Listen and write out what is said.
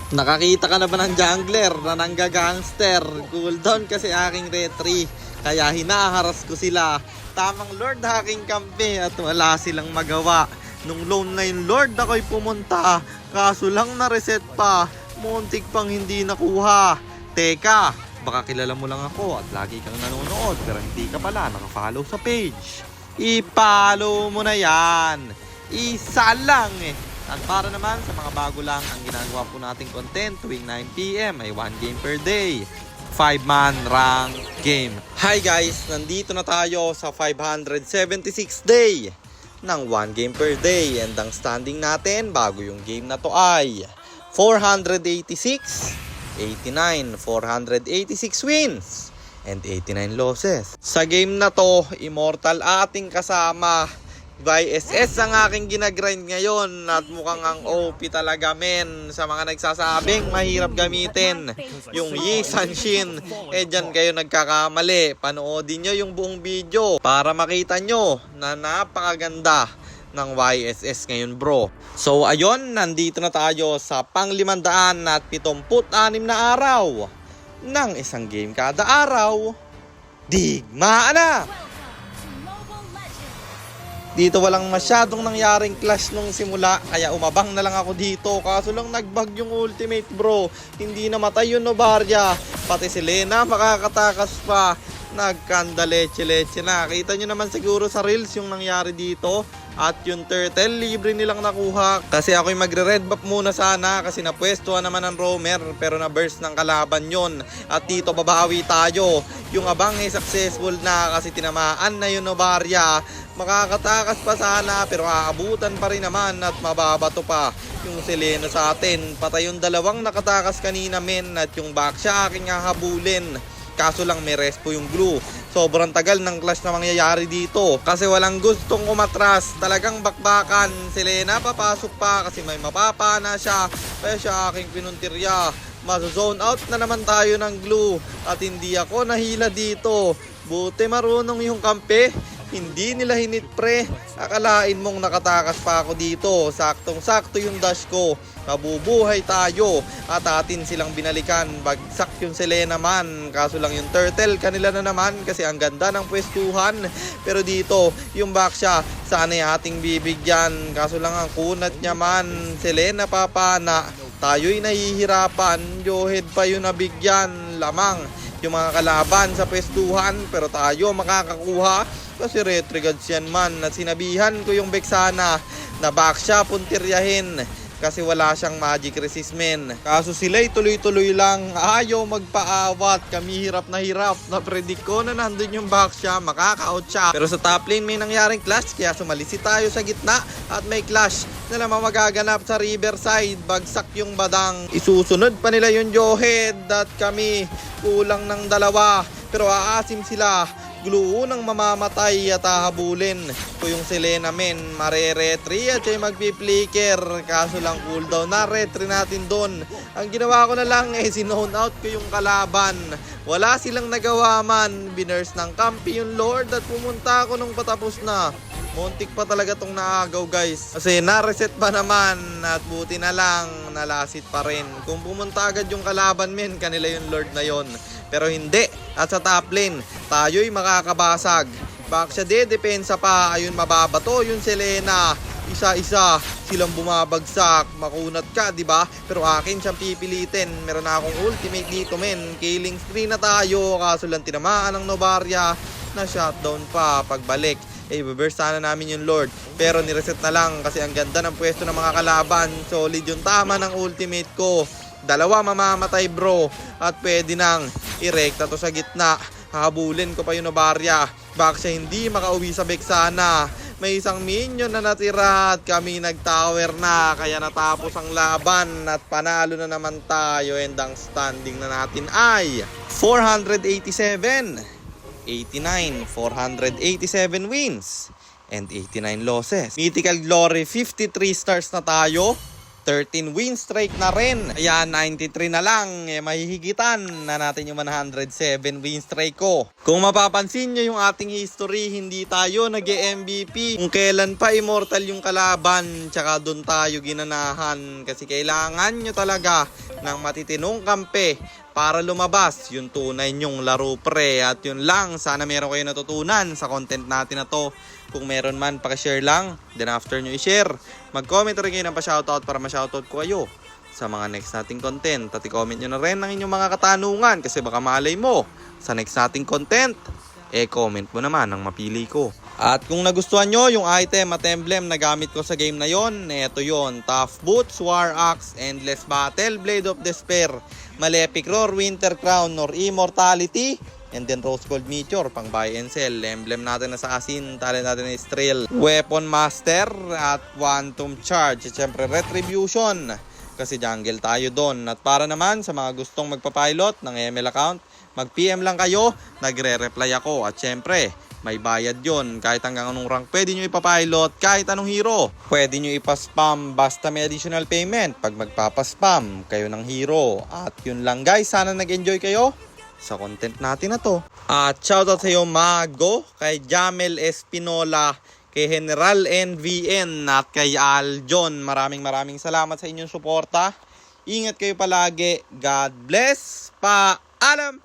Nakakita ka na ba ng jungler na nanggagangster? Cooldown kasi aking retry, kaya hinaharas ko sila. Tamang lord hacking kampi at wala silang magawa. Nung lone na yung lord ako'y pumunta, kaso lang na-reset pa, muntik pang hindi nakuha. Teka, baka kilala mo lang ako at lagi kang nanonood pero hindi ka pala nakafollow sa page. I-follow mo na yan. Isa lang eh. At para naman sa mga bago lang, ang ginagawa po nating content tuwing 9 PM ay 1 game per day. 5-man rank game. Hi guys! Nandito na tayo sa 576 day ng 1 game per day. And ang standing natin bago yung game na to ay 486, 89, 486 wins and 89 losses. Sa game na to, immortal ating kasama. YSS ang aking ginagrind ngayon at mukhang ang OP talaga men. Sa mga nagsasabing mahirap gamitin yung Yi Sanshin, dyan kayo nagkakamali. Panoodin nyo yung buong video para makita nyo na napakaganda ng YSS ngayon bro. So ayun, nandito na tayo sa pang 576 na araw ng isang game kada araw. Digmaan na! Dito walang masyadong nangyaring clash nung simula, kaya umabang na lang ako dito. Kaso lang nagbag yung ultimate bro. Hindi namatay yung Novaria. Pati si Lena makakatakas pa. Nagkanda leche-leche na. Kita nyo naman siguro sa reels yung nangyari dito. At yung turtle, libre nilang nakuha. Kasi ako'y magre-red buff muna sana kasi napwestuhan naman ng roamer. Pero na-burst ng kalaban yon. At dito babawi tayo. Yung abang ay successful na kasi tinamaan na yung Novaria. Makakatakas pa sana pero aabutan pa rin naman at mababato pa yung Selena sa atin. Patay yung dalawang nakatakas kanina men at yung back siya aking hahabulin. Kaso lang may respo yung glue. Sobrang tagal ng clash na mangyayari dito kasi walang gustong umatras. Talagang bakbakan. Selena papasok pa kasi may mapapana siya. Kaya siya aking pinuntirya. Maso-zone out na naman tayo ng glue at hindi ako nahila dito. Buti marunong yung kampe. Hindi nila hinit pre. Akalain mong nakatakas pa ako dito. Saktong-sakto yung dash ko. Mabubuhay tayo. At atin silang binalikan. Bagsak yung Selena man. Kaso lang yung turtle kanila na naman. Kasi ang ganda ng pwestuhan. Pero dito yung back siya. Sana'y ating bibigyan. Kaso lang ang kunat niya man. Selena papana. Tayo'y nahihirapan. Johead pa yung nabigyan. Lamang yung mga kalaban sa pwestuhan. Pero tayo makakakuha. Kasi retrigads yan man. At sinabihan ko yung Vexana na back siya puntiryahin kasi wala siyang magic resist men. Kaso sila'y tuloy-tuloy lang. Ayaw magpaawat. Kami hirap na hirap. Na-predict ko na nandun yung back siya. Makaka-out siya. Pero sa top lane may nangyaring clash. Kaya sumalisi tayo sa gitna. At may clash na naman magaganap sa riverside. Bagsak yung badang. Isusunod pa nila yung Johead. At kami kulang ng dalawa. Pero aasim sila. Glue nang mamamatay at hahabulin ko yung Selena men. Mare-retry at siya magpi-flicker. Kaso lang cooldown na retry natin doon. Ang ginawa ko na lang sinone out ko yung kalaban. Wala silang nagawa man. Binurse ng kampi yung Lord at pumunta ako nung patapos na. Muntik pa talaga tong naagaw guys. Kasi na-reset pa naman at buti na lang nalasit pa rin. Kung pumunta agad yung kalaban men, kanila yung Lord na yon. Pero hindi. At sa top lane, tayo'y makakabasag. Back siya depensa pa. Ayun mababato yung Selena. Isa-isa silang bumabagsak. Makunat ka, di ba? Pero akin siyang pipilitin. Meron na akong ultimate dito men. Killing spree na tayo. Kaso lang tinamaan ng Novaria na shutdown pa pagbalik. Ibe-burst sana namin yung Lord. Pero nireset na lang kasi ang ganda ng pwesto ng mga kalaban. Solid yung tama ng ultimate ko. Dalawa mamamatay bro. At pwede nang irekta to sa gitna. Hahabulin ko pa yung Novaria. Baka siya hindi makauwi sa Vexana. May isang minion na natira at kami nag-tower na. Kaya natapos ang laban at panalo na naman tayo. And ang standing na natin ay 487, 89, 487 wins and 89 losses. Mythical Glory 53 stars na tayo. 13 win streak na rin. Ayan, 93 na lang. Mahihigitan na natin yung 107 win streak ko. Kung mapapansin nyo yung ating history, hindi tayo nag-MVP. Kung kailan pa immortal yung kalaban, tsaka doon tayo ginanahan. Kasi kailangan nyo talaga ng matitinong kampe para lumabas yung tunay nyong laro pre. At yun lang, sana meron kayo natutunan sa content natin na to. Kung meron man, pakishare lang. Then after nyo i-share, mag-comment rin kayo ng pa-shoutout para ma-shoutout ko kayo sa mga next nating content. At i-comment nyo na rin ang inyong mga katanungan kasi baka malay mo sa next nating content, comment mo naman ang mapili ko. At kung nagustuhan nyo yung item at emblem na gamit ko sa game na yon, eto yon: Tough Boots, War Axe, Endless Battle, Blade of Despair, Malefic Roar, Winter Crown, or Immortality. And then Rose Gold Meteor, pang buy and sell. Emblem natin na sa asin, talent natin na Israel, Weapon Master at Quantum Charge. At syempre Retribution, kasi jungle tayo doon. At para naman sa mga gustong magpapilot ng ML account, mag-PM lang kayo, nagre-reply ako. At syempre, may bayad yon. Kahit hanggang anong rank pwede nyo ipapilot, kahit anong hero pwede nyo ipaspam, basta may additional payment pag magpapaspam kayo ng hero. At yun lang guys, sana nag-enjoy kayo sa content natin na to. At shoutout sa iyo Mago, kay Jamel Espinola, kay General NVN at kay Aljon. Maraming salamat sa inyong suporta. Ingat kayo palagi. God bless. Paalam.